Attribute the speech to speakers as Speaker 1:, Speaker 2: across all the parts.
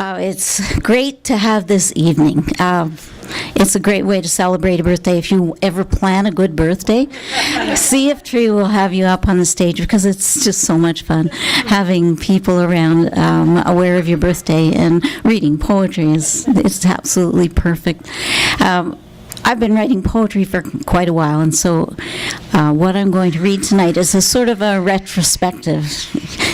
Speaker 1: It's great to have this evening. It's a great way to celebrate a birthday. If you ever plan a good birthday, see if Tree will have you up on the stage, because it's just so much fun having people around aware of your birthday, and reading poetry is absolutely perfect. I've been writing poetry for quite a while, and so what I'm going to read tonight is a sort of a retrospective,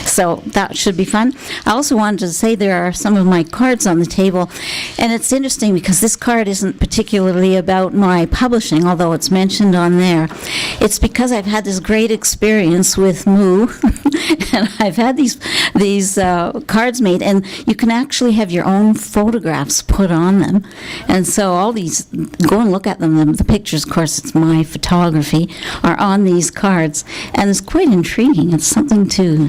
Speaker 1: so that should be fun. I also wanted to say there are some of my cards on the table, and it's interesting because this card isn't particularly about my publishing, although it's mentioned on there. It's because I've had this great experience with Moo, and I've had these cards made, and you can actually have your own photographs put on them, and so all these, go and look at them. The pictures, of course, it's my photography, are on these cards, and it's quite intriguing. It's something to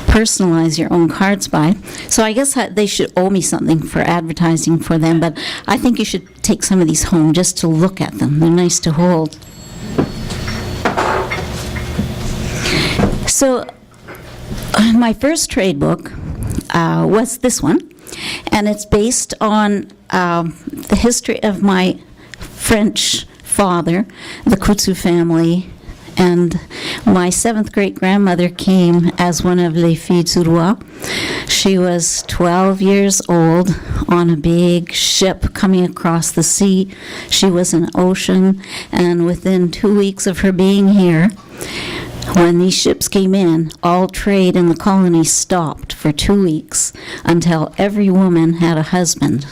Speaker 1: personalize your own cards by. So I guess they should owe me something for advertising for them, but I think you should take some of these home just to look at them. They're nice to hold. So my first trade book was this one, and it's based on the history of my French father, the Coutu family, and my 7th great-grandmother came as one of les filles du roi. She was 12 years old on a big ship coming across the sea. She was in ocean, and within 2 weeks of her being here, when these ships came in, all trade in the colony stopped for 2 weeks until every woman had a husband.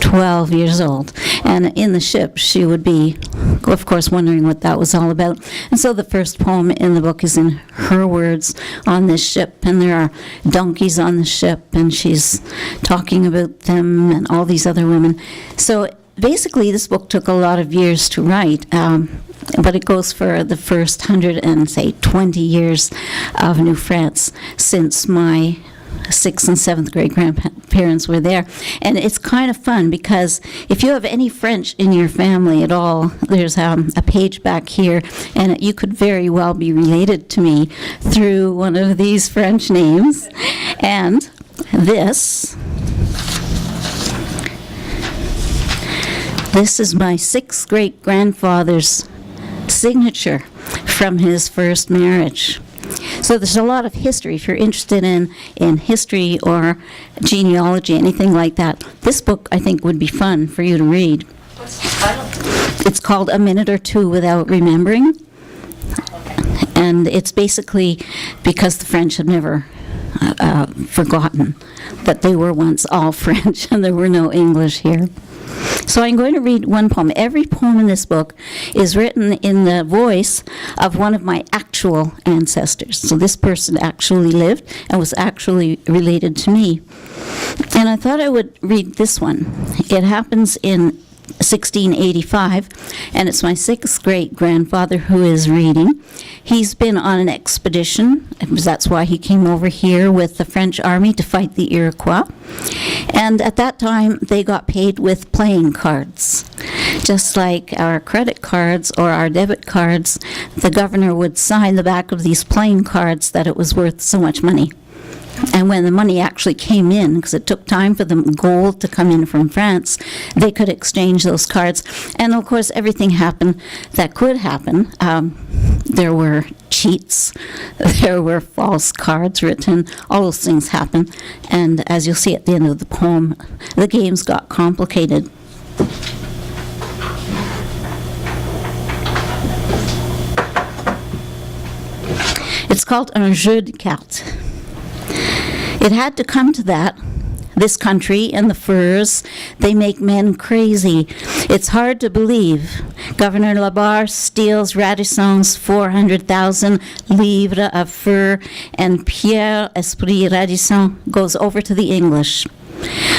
Speaker 1: 12 years old. And in the ship, she would be, of course, wondering what that was all about. And so the first poem in the book is in her words on this ship, and there are donkeys on the ship, and she's talking about them and all these other women. So basically, this book took a lot of years to write, but it goes for the first 120 years of New France since my 6th and 7th great grandparents were there. And it's kind of fun because if you have any French in your family at all, there's a page back here, and you could very well be related to me through one of these French names. And this is my 6th great grandfather's signature from his first marriage. So there's a lot of history. If you're interested in history or genealogy, anything like that, this book, I think, would be fun for you to read.
Speaker 2: What's the title?
Speaker 1: It's called A Minute or Two Without Remembering.
Speaker 2: Okay.
Speaker 1: And it's basically because the French have never forgotten that they were once all French and there were no English here. So I'm going to read one poem. Every poem in this book is written in the voice of one of my actual ancestors. So this person actually lived and was actually related to me. And I thought I would read this one. It happens in 1685, and it's my 6th great-grandfather who is reading. He's been on an expedition, that's why he came over here with the French army to fight the Iroquois. And at that time, they got paid with playing cards. Just like our credit cards or our debit cards, the governor would sign the back of these playing cards that it was worth so much money. And when the money actually came in, because it took time for the gold to come in from France, they could exchange those cards. And of course, everything happened that could happen. There were cheats, there were false cards written, all those things happened. And as you'll see at the end of the poem, the games got complicated. It's called un jeu de cartes. It had to come to that. This country and the furs, they make men crazy. It's hard to believe. Governor Labarre steals Radisson's 400,000 livres of fur, and Pierre Esprit Radisson goes over to the English.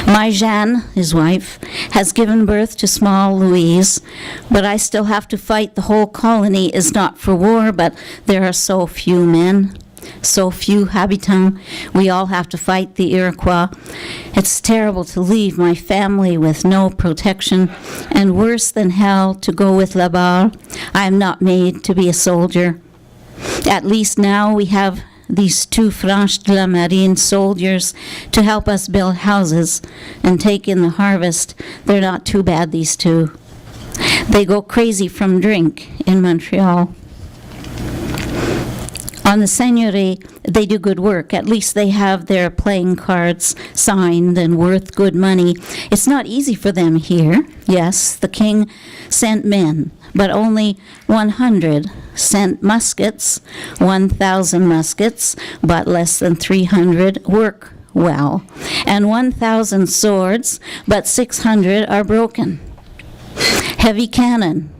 Speaker 1: My Jeanne, his wife, has given birth to small Louise, but I still have to fight. The whole colony is not for war, but there are so few men. So few habitants, we all have to fight the Iroquois. It's terrible to leave my family with no protection, and worse than hell, to go with Labarre. I am not made to be a soldier. At least now we have these two Franche de la Marine soldiers to help us build houses and take in the harvest. They're not too bad, these two. They go crazy from drink in Montreal. On the seigneurie, they do good work. At least they have their playing cards signed and worth good money. It's not easy for them here. Yes, the king sent men, but only 100 sent muskets, 1,000 muskets, but less than 300 work well, and 1,000 swords, but 600 are broken. Heavy cannon,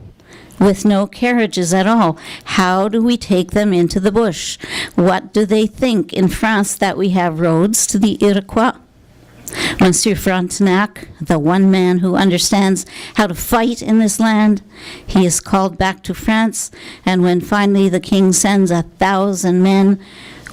Speaker 1: with no carriages at all. How do we take them into the bush? What do they think in France that we have roads to the Iroquois? Monsieur Frontenac, the one man who understands how to fight in this land, he is called back to France, and when finally the king sends 1,000 men,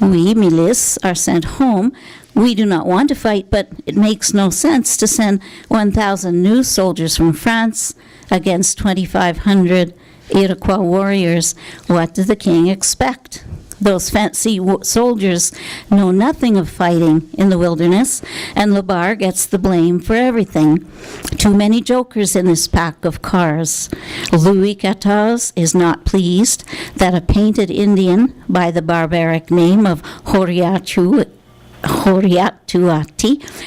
Speaker 1: we, milices, are sent home. We do not want to fight, but it makes no sense to send 1,000 new soldiers from France against 2,500 Iroquois warriors. What does the king expect? Those fancy soldiers know nothing of fighting in the wilderness, and Le Bar gets the blame for everything. Too many jokers in this pack of cars. Louis XIV is not pleased that a painted Indian by the barbaric name of Horiatuati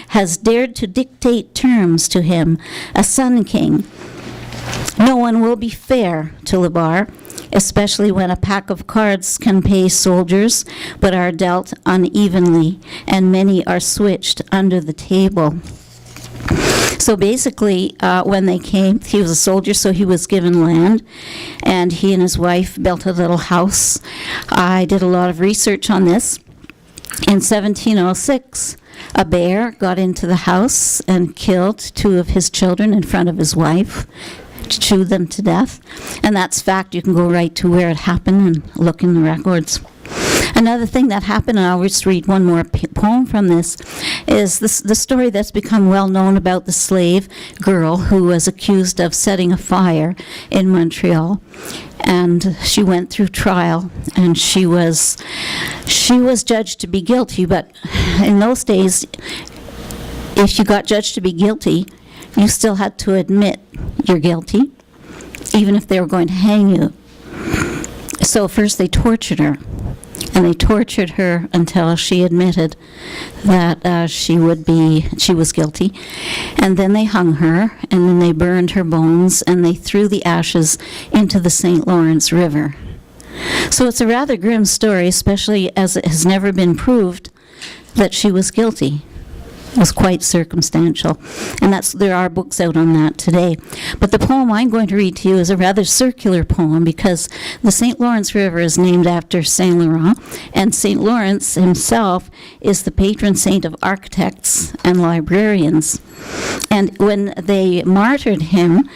Speaker 1: has dared to dictate terms to him, a sun king. No one will be fair to Le Bar, especially when a pack of cards can pay soldiers but are dealt unevenly, and many are switched under the table. So basically, when they came, he was a soldier, so he was given land, and he and his wife built a little house. I did a lot of research on this. In 1706, a bear got into the house and killed 2 of his children in front of his wife, chewed them to death. And that's fact. You can go right to where it happened and look in the records. Another thing that happened, and I'll just read one more poem from this, is the story that's become well known about the slave girl who was accused of setting a fire in Montreal. And she went through trial, and she was judged to be guilty. But in those days, if you got judged to be guilty, you still had to admit you're guilty, even if they were going to hang you. So first they tortured her, and they tortured her until she admitted that she was guilty. And then they hung her, and then they burned her bones, and they threw the ashes into the St. Lawrence River. So it's a rather grim story, especially as it has never been proved that she was guilty. It was quite circumstantial, and there are books out on that today. But the poem I'm going to read to you is a rather circular poem, because the St. Lawrence River is named after Saint Laurent, and St. Lawrence himself is the patron saint of architects and librarians. And when they martyred him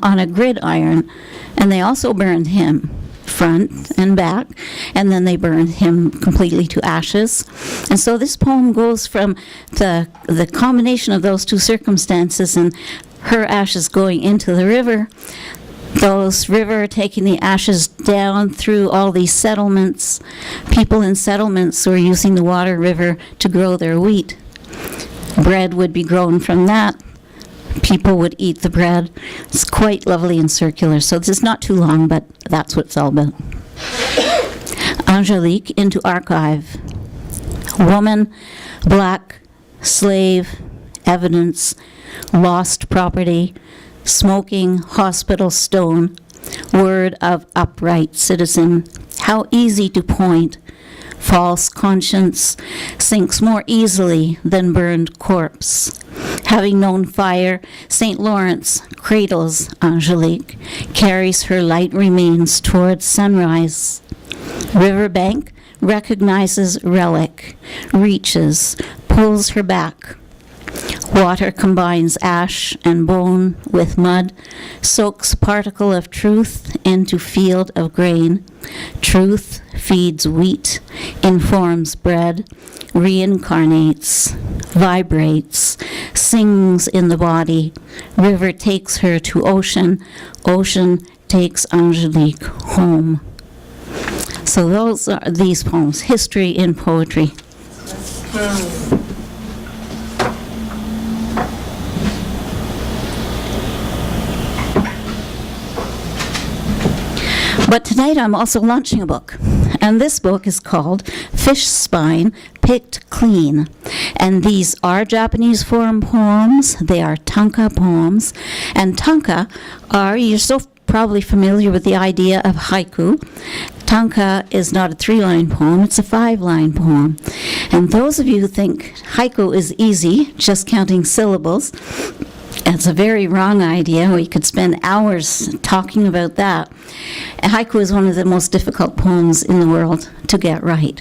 Speaker 1: on a gridiron, and they also burned him front and back, and then they burned him completely to ashes. And so this poem goes from the combination of those two circumstances and her ashes going into the river, those river taking the ashes down through all these settlements. People in settlements were using the water river to grow their wheat. Bread would be grown from that. People would eat the bread. It's quite lovely and circular. So this is not too long, but that's what it's all about. Angelique into archive. Woman, black, slave, evidence, lost property, smoking, hospital stone, word of upright citizen. How easy to point. False conscience sinks more easily than burned corpse. Having known fire, St. Lawrence cradles Angelique, carries her light remains towards sunrise. Riverbank recognizes relic, reaches, pulls her back. Water combines ash and bone with mud, soaks particle of truth into field of grain. Truth feeds wheat, informs bread, reincarnates, vibrates, sings in the body. River takes her to ocean, ocean takes Angelique home. So those are these poems, history in poetry. But tonight I'm also launching a book, and this book is called Fish Spine Picked Clean. And these are Japanese form poems. They are tanka poems. And tanka are, you're so probably familiar with the idea of haiku. Tanka is not a 3-line poem, it's a 5-line poem. And those of you who think haiku is easy, just counting syllables, it's a very wrong idea. We could spend hours talking about that. Haiku is one of the most difficult poems in the world to get right.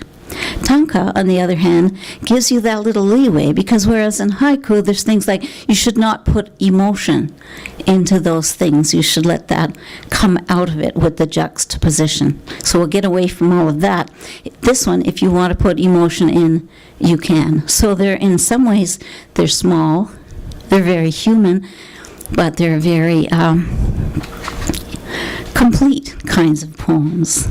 Speaker 1: Tanka, on the other hand, gives you that little leeway, because whereas in haiku there's things like you should not put emotion into those things. You should let that come out of it with the juxtaposition. So we'll get away from all of that. This one, if you want to put emotion in, you can. So they're, in some ways, they're small, they're very human, but they're very complete kinds of poems.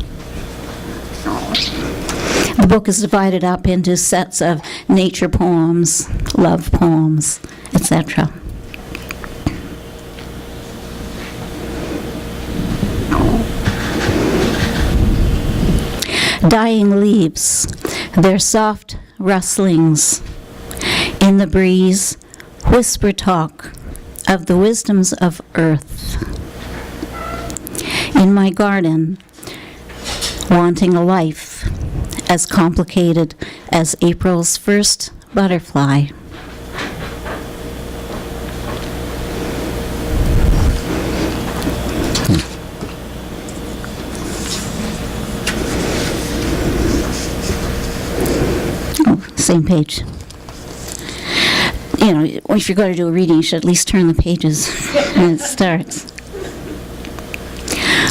Speaker 1: The book is divided up into sets of nature poems, love poems, etc. Dying leaves, their soft rustlings in the breeze, whisper talk of the wisdoms of earth. In my garden, wanting a life as complicated as April's first butterfly. Oh, same page. You know, if you're going to do a reading, you should at least turn the pages when it starts.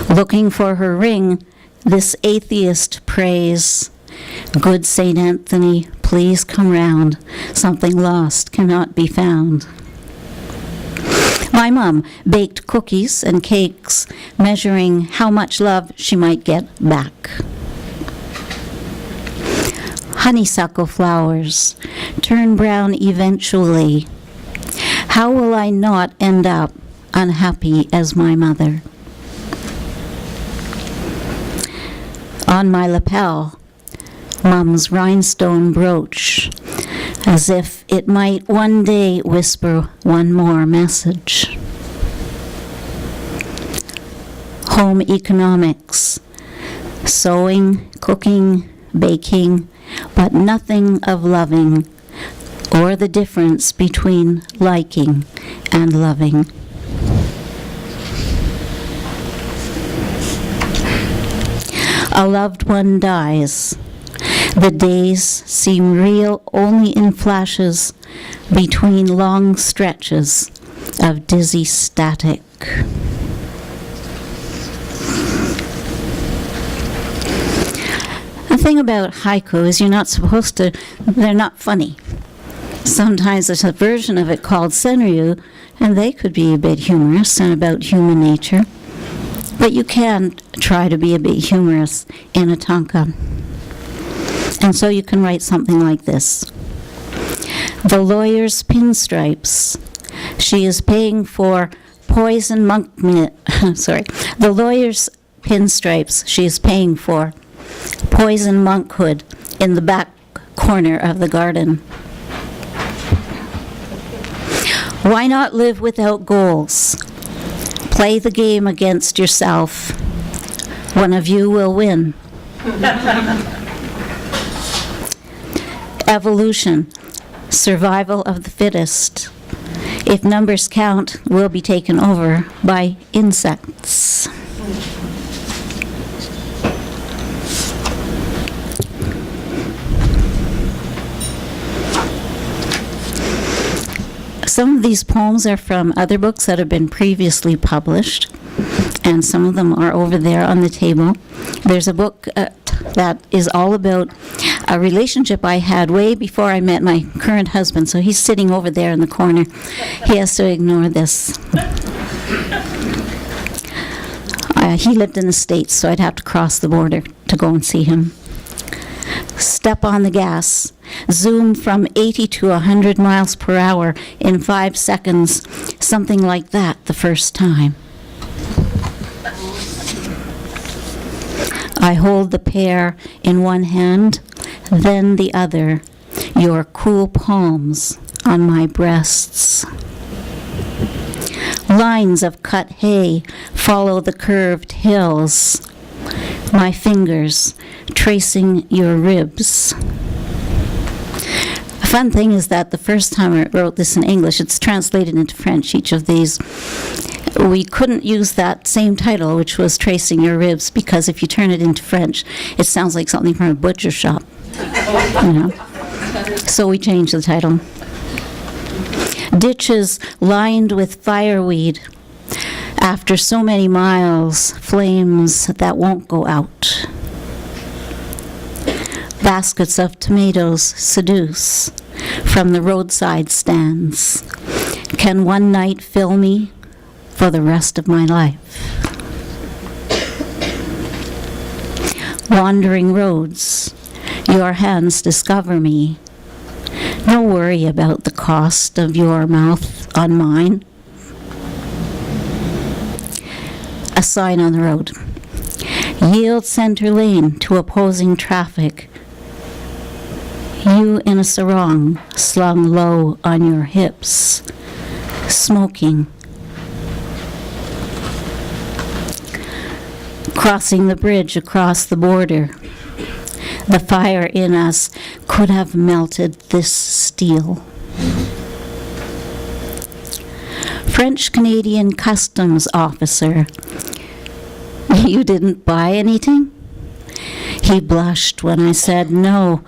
Speaker 1: Looking for her ring, this atheist prays, good St. Anthony, please come round. Something lost cannot be found. My mom baked cookies and cakes, measuring how much love she might get back. Honeysuckle flowers turn brown eventually. How will I not end up unhappy as my mother? On my lapel, Mom's rhinestone brooch, as if it might one day whisper one more message. Home economics, sewing, cooking, baking, but nothing of loving, or the difference between liking and loving. A loved one dies. The days seem real only in flashes between long stretches of dizzy static. The thing about haiku is you're not supposed to, they're not funny. Sometimes there's a version of it called senryu, and they could be a bit humorous and about human nature. But you can try to be a bit humorous in a tanka. And so you can write something like this. The lawyer's pinstripes. She is paying for poison monk... The lawyer's pinstripes she is paying for poison monkhood in the back corner of the garden. Why not live without goals? Play the game against yourself. One of you will win. Evolution, survival of the fittest. If numbers count, we'll be taken over by insects. Some of these poems are from other books that have been previously published, and some of them are over there on the table. There's a book that is all about a relationship I had way before I met my current husband, so he's sitting over there in the corner. He has to ignore this. He lived in the States, so I'd have to cross the border to go and see him. Step on the gas, zoom from 80 to 100 miles per hour in 5 seconds, something like that the first time. I hold the pear in one hand, then the other, your cool palms on my breasts. Lines of cut hay follow the curved hills, my fingers tracing your ribs. A fun thing is that the first time I wrote this in English, it's translated into French, each of these. We couldn't use that same title, which was Tracing Your Ribs, because if you turn it into French, it sounds like something from a butcher shop. You know? So we changed the title. Ditches lined with fireweed. After so many miles, flames that won't go out. Baskets of tomatoes seduce from the roadside stands. Can one night fill me for the rest of my life? Wandering roads, your hands discover me. No worry about the cost of your mouth on mine. A sign on the road. Yield center lane to opposing traffic. You in a sarong slung low on your hips, smoking. Crossing the bridge across the border. The fire in us could have melted this steel. French-Canadian customs officer. You didn't buy anything? He blushed when I said, no,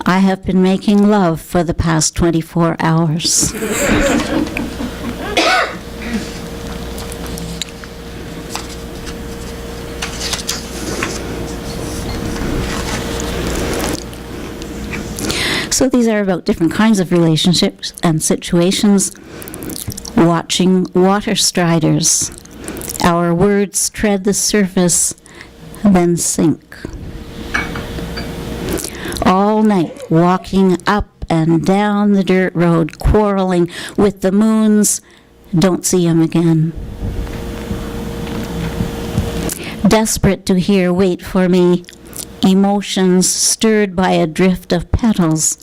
Speaker 1: I have been making love for the past 24 hours. So these are about different kinds of relationships and situations. Watching water striders. Our words tread the surface, then sink. All night walking up and down the dirt road, quarreling with the moons, don't see him again. Desperate to hear wait for me, emotions stirred by a drift of petals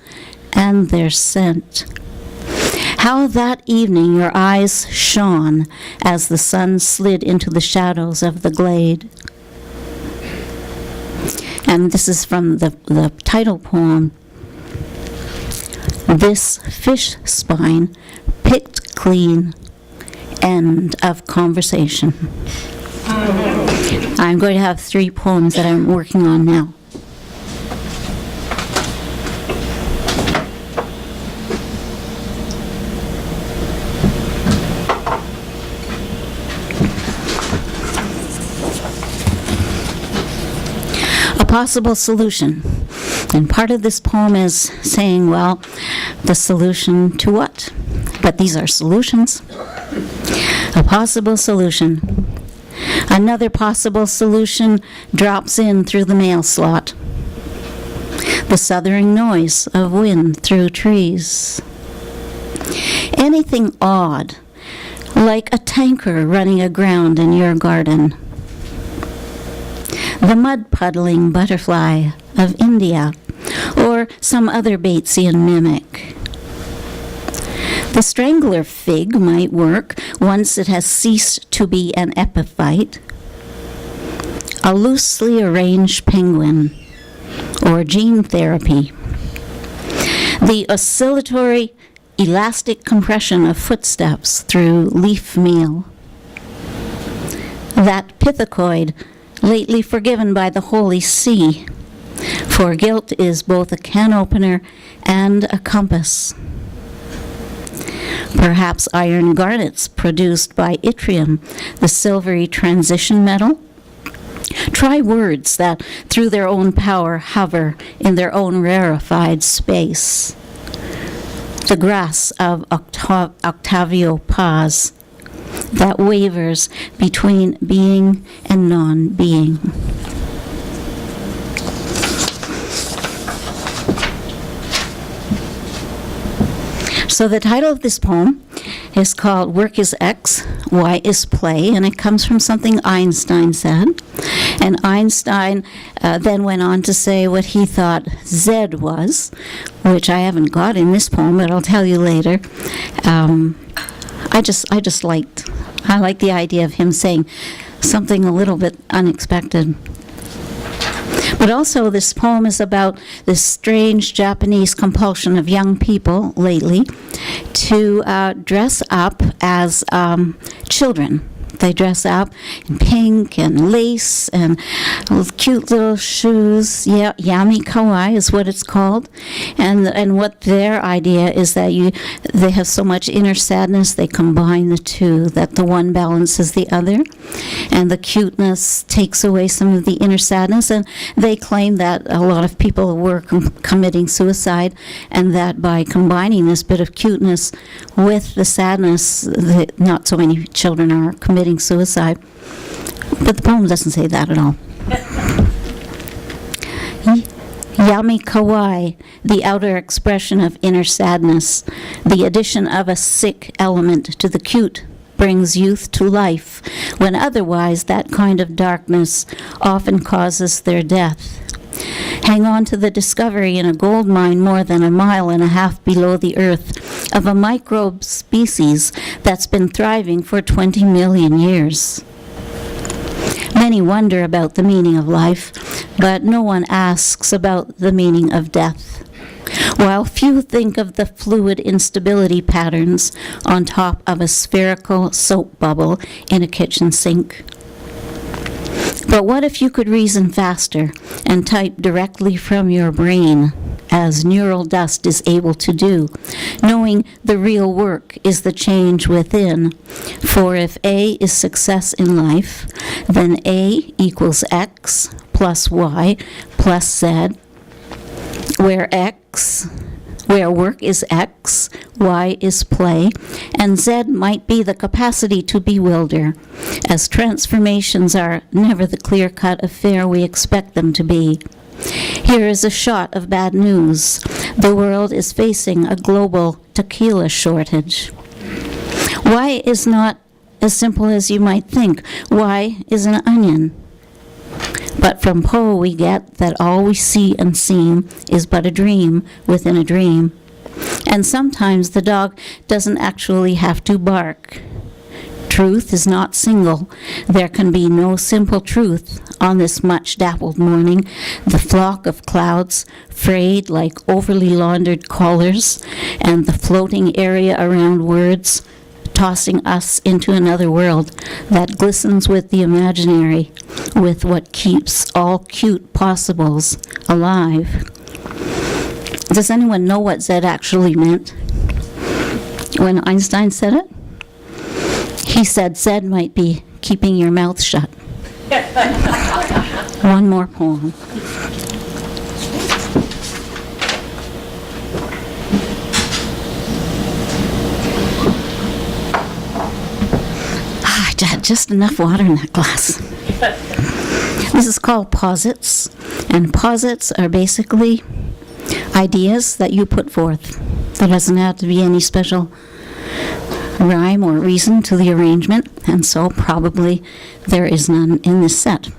Speaker 1: and their scent. How that evening your eyes shone as the sun slid into the shadows of the glade. And this is from the title poem. This fish spine picked clean, end of conversation. I'm going to have 3 poems that I'm working on now. A possible solution. And part of this poem is saying, well, the solution to what? But these are solutions. A possible solution. Another possible solution drops in through the mail slot. The southern noise of wind through trees. Anything odd, like a tanker running aground in your garden. The mud-puddling butterfly of India, or some other Batesian mimic. The strangler fig might work once it has ceased to be an epiphyte. A loosely arranged penguin, or gene therapy. The oscillatory, elastic compression of footsteps through leaf meal. That pithecoid, lately forgiven by the Holy See, for guilt is both a can opener and a compass. Perhaps iron garnets produced by yttrium, the silvery transition metal. Try words that, through their own power, hover in their own rarefied space. The grass of Octavio Paz that wavers between being and non-being. So the title of this poem is called Work is X, Y is Play, and it comes from something Einstein said. And Einstein then went on to say what he thought Z was, which I haven't got in this poem, but I'll tell you later. I like the idea of him saying something a little bit unexpected. But also, this poem is about this strange Japanese compulsion of young people lately to dress up as children. They dress up in pink and lace and with cute little shoes. Yeah, yami kawaii is what it's called. And what their idea is that they have so much inner sadness, they combine the two, that the one balances the other. And the cuteness takes away some of the inner sadness. And they claim that a lot of people were committing suicide, and that by combining this bit of cuteness with the sadness, not so many children are committing suicide. But the poem doesn't say that at all. Yami kawaii, the outer expression of inner sadness, the addition of a sick element to the cute, brings youth to life, when otherwise that kind of darkness often causes their death. Hang on to the discovery in a gold mine more than 1.5 miles below the earth of a microbe species that's been thriving for 20 million years. Many wonder about the meaning of life, but no one asks about the meaning of death, while few think of the fluid instability patterns on top of a spherical soap bubble in a kitchen sink. But what if you could reason faster and type directly from your brain, as neural dust is able to do, knowing the real work is the change within? For if A is success in life, then A equals X plus Y plus Z, where work is X, Y is play, and Z might be the capacity to bewilder, as transformations are never the clear-cut affair we expect them to be. Here is a shot of bad news. The world is facing a global tequila shortage. Y is not as simple as you might think. Y is an onion. But from Poe we get that all we see and seem is but a dream within a dream. And sometimes the dog doesn't actually have to bark. Truth is not single. There can be no simple truth on this much dappled morning. The flock of clouds, frayed like overly laundered collars, and the floating area around words, tossing us into another world that glistens with the imaginary, with what keeps all cute possibles alive. Does anyone know what Z actually meant when Einstein said it? He said Z might be keeping your mouth shut. One more poem. I had just enough water in that glass. This is called posits, and posits are basically ideas that you put forth. There doesn't have to be any special rhyme or reason to the arrangement, and so probably there is none in this set.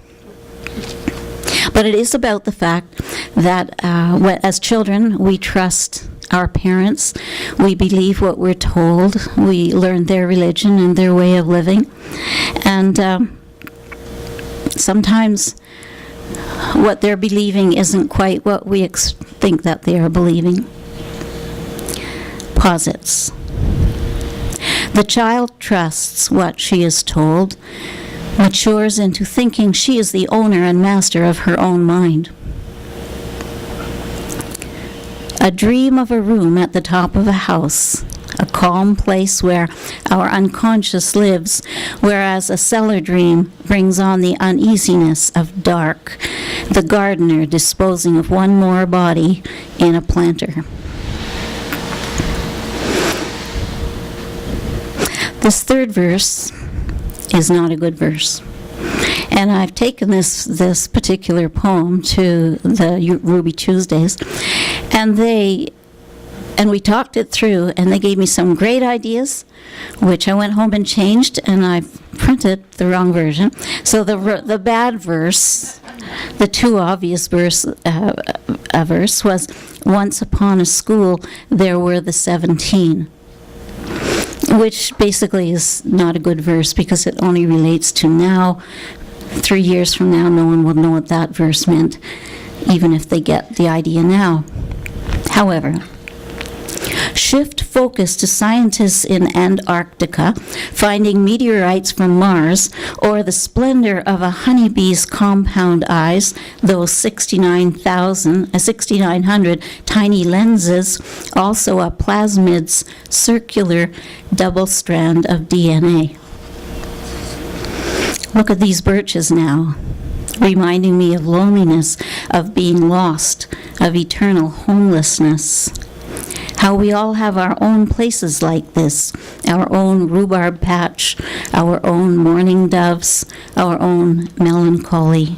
Speaker 1: But it is about the fact that as children, we trust our parents, we believe what we're told, we learn their religion and their way of living, and sometimes what they're believing isn't quite what we think that they are believing. Posits. The child trusts what she is told, matures into thinking she is the owner and master of her own mind. A dream of a room at the top of a house, a calm place where our unconscious lives, whereas a cellar dream brings on the uneasiness of dark, the gardener disposing of one more body in a planter. This third verse is not a good verse. And I've taken this particular poem to the Ruby Tuesdays, and they And we talked it through, and they gave me some great ideas, which I went home and changed, and I printed the wrong version. So the bad verse, the too obvious verse was, once upon a school there were the 17, which basically is not a good verse because it only relates to now. 3 years from now, no one will know what that verse meant, even if they get the idea now. However, shift focus to scientists in Antarctica finding meteorites from Mars, or the splendor of a honeybee's compound eyes, those 6,900 tiny lenses, also a plasmid's circular double strand of DNA. Look at these birches now, reminding me of loneliness, of being lost, of eternal homelessness. How we all have our own places like this, our own rhubarb patch, our own mourning doves, our own melancholy.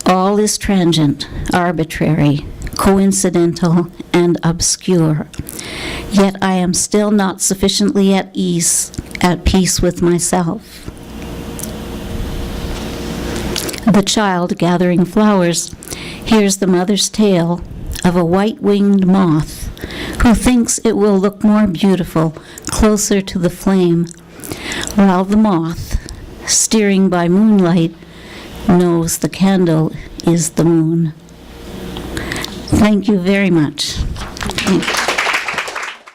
Speaker 1: All is transient, arbitrary, coincidental, and obscure. Yet I am still not sufficiently at ease, at peace with myself. The child gathering flowers hears the mother's tale of a white-winged moth who thinks it will look more beautiful closer to the flame, while the moth, steering by moonlight, knows the candle is the moon. Thank you very much. Thank you.